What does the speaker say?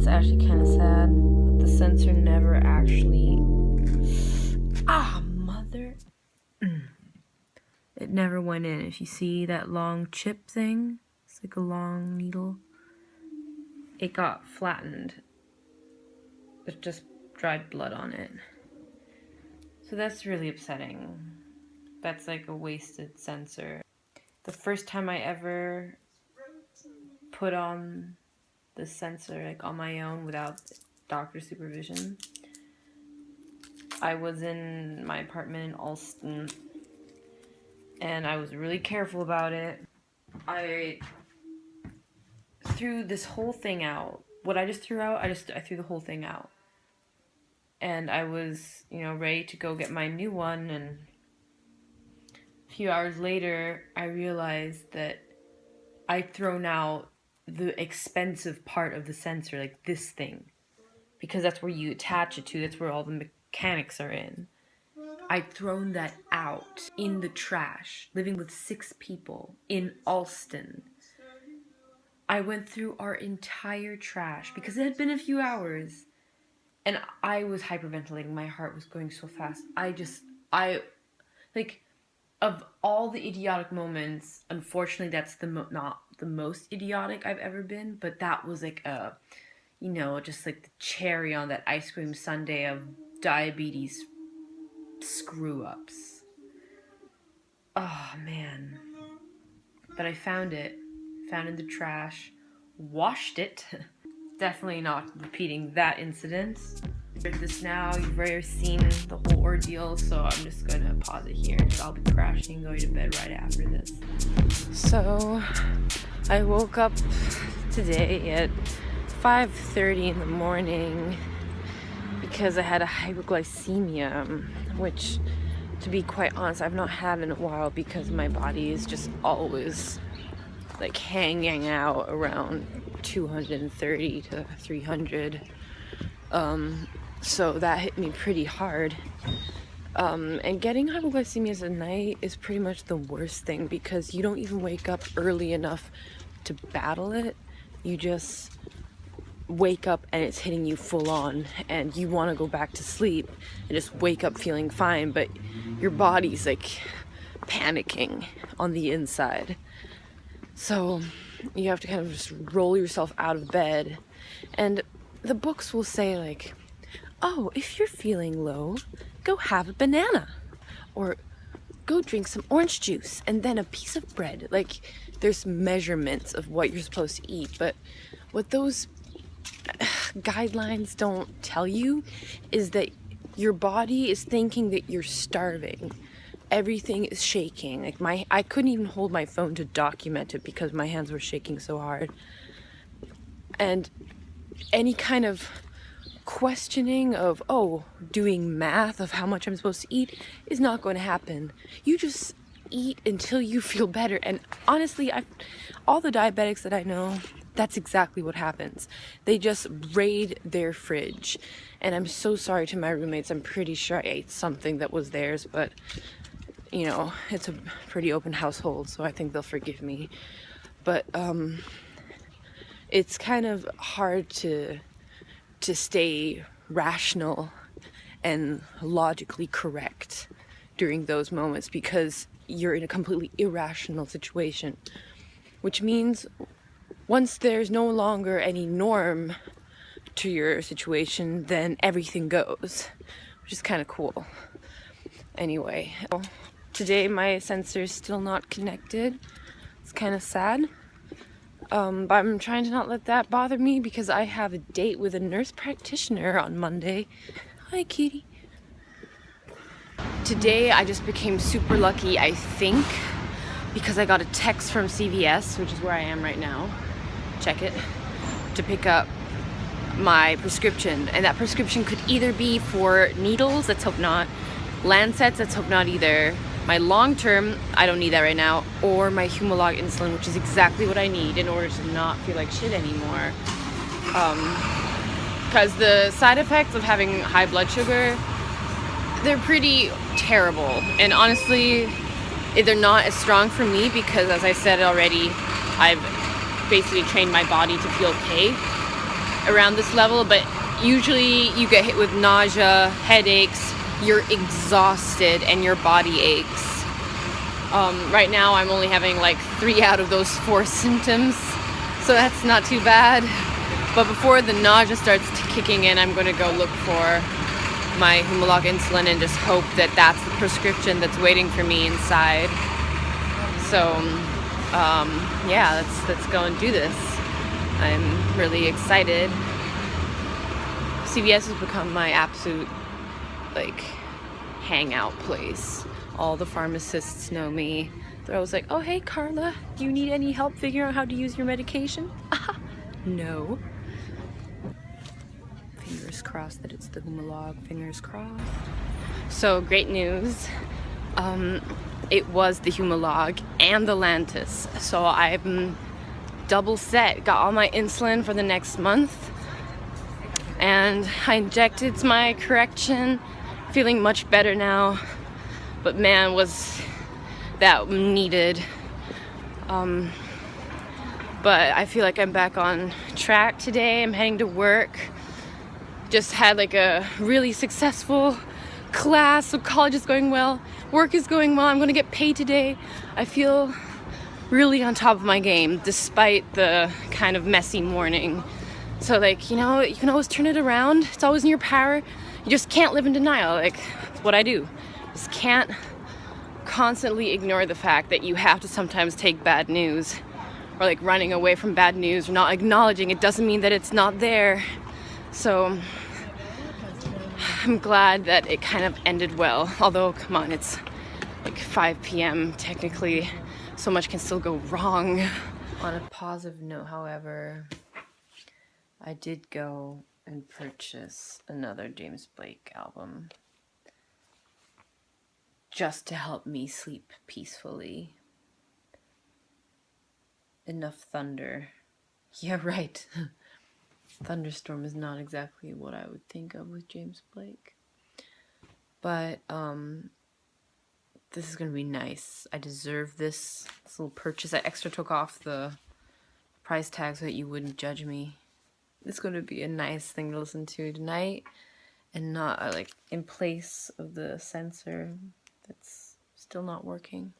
actually kind of sad. But the sensor never actually... mother... It never went in. If you see that long chip thing, it's like a long needle. It got flattened. There's just dried blood on it. So that's really upsetting. That's like a wasted sensor. The first time I ever put on the sensor like on my own without doctor supervision, I was in my apartment in Alston and I was really careful about it. I threw this whole thing out. What I just threw out, I threw the whole thing out. And I was, ready to go get my new one, and a few hours later, I realized that I'd thrown out the expensive part of the sensor, like this thing, because that's where you attach it to, that's where all the mechanics are in. I'd thrown that out in the trash, living with 6 people in Alston. I went through our entire trash because it had been a few hours. And I was hyperventilating. My heart was going so fast. Of all the idiotic moments, unfortunately, that's not the most idiotic I've ever been. But that was like just like the cherry on that ice cream sundae of diabetes screw-ups. Oh, man. But I found it in the trash, washed it. Definitely not repeating that incident. With this now, you've already seen the whole ordeal, so I'm just gonna pause it here because I'll be crashing and going to bed right after this. So, I woke up today at 5:30 in the morning because I had a hypoglycemia, which, to be quite honest, I've not had in a while because my body is just always like hanging out around 230 to 300. So that hit me pretty hard. And getting hypoglycemia at night is pretty much the worst thing because you don't even wake up early enough to battle it. You just wake up and it's hitting you full on and you want to go back to sleep and just wake up feeling fine, but your body's like panicking on the inside. So you have to kind of just roll yourself out of bed. And the books will say like, oh, if you're feeling low, go have a banana. Or go drink some orange juice and then a piece of bread. Like, there's measurements of what you're supposed to eat. But what those guidelines don't tell you is that your body is thinking that you're starving. Everything is shaking. Like I couldn't even hold my phone to document it because my hands were shaking so hard. And any kind of questioning of, doing math of how much I'm supposed to eat is not going to happen. You just eat until you feel better. And honestly, all the diabetics that I know, that's exactly what happens. They just raid their fridge. And I'm so sorry to my roommates. I'm pretty sure I ate something that was theirs, but it's a pretty open household, so I think they'll forgive me. But it's kind of hard to stay rational and logically correct during those moments because you're in a completely irrational situation, which means once there's no longer any norm to your situation, then everything goes, which is kind of cool. Anyway, today my sensor is still not connected. It's kind of sad. But I'm trying to not let that bother me because I have a date with a nurse practitioner on Monday. Hi, kitty. Today I just became super lucky, I think, because I got a text from CVS, which is where I am right now. Check it. To pick up my prescription. And that prescription could either be for needles, let's hope not, Lancets, let's hope not either, my long-term, I don't need that right now, or my Humalog insulin, which is exactly what I need in order to not feel like shit anymore. Because the side effects of having high blood sugar, they're pretty terrible. And honestly, they're not as strong for me because, as I said already, I've basically trained my body to feel okay. around this level, but usually you get hit with nausea, headaches, you're exhausted, and your body aches. Right now I'm only having like 3 out of those 4 symptoms, so that's not too bad. But before the nausea starts kicking in, I'm going to go look for my Humalog insulin and just hope that that's the prescription that's waiting for me inside. So yeah, let's go and do this. I'm really excited. CVS has become my absolute like hangout place. All the pharmacists know me. They're always like, oh hey Carla, do you need any help figuring out how to use your medication? No. Fingers crossed that it's the Humalog, fingers crossed. So great news. It was the Humalog and the Lantus. So I'm double set. Got all my insulin for the next month. And I injected my correction. Feeling much better now. But man, was that needed. But I feel like I'm back on track today. I'm heading to work. Just had like a really successful class, so college is going well, work is going well, I'm gonna get paid today. I feel really on top of my game despite the kind of messy morning. So like, you know, you can always turn it around. It's always in your power. You just can't live in denial. Like, that's what I do. Just can't constantly ignore the fact that you have to sometimes take bad news, or like running away from bad news or not acknowledging it doesn't mean that it's not there. So I'm glad that it kind of ended well, although come on, it's like 5 p.m. technically, so much can still go wrong. On a positive note, however, I did go and purchase another James Blake album just to help me sleep peacefully. Enough thunder. Yeah, right. Thunderstorm is not exactly what I would think of with James Blake. But this is gonna be nice. I deserve this little purchase. I extra took off the price tag so that you wouldn't judge me. It's gonna be a nice thing to listen to tonight, and not like in place of the sensor that's still not working.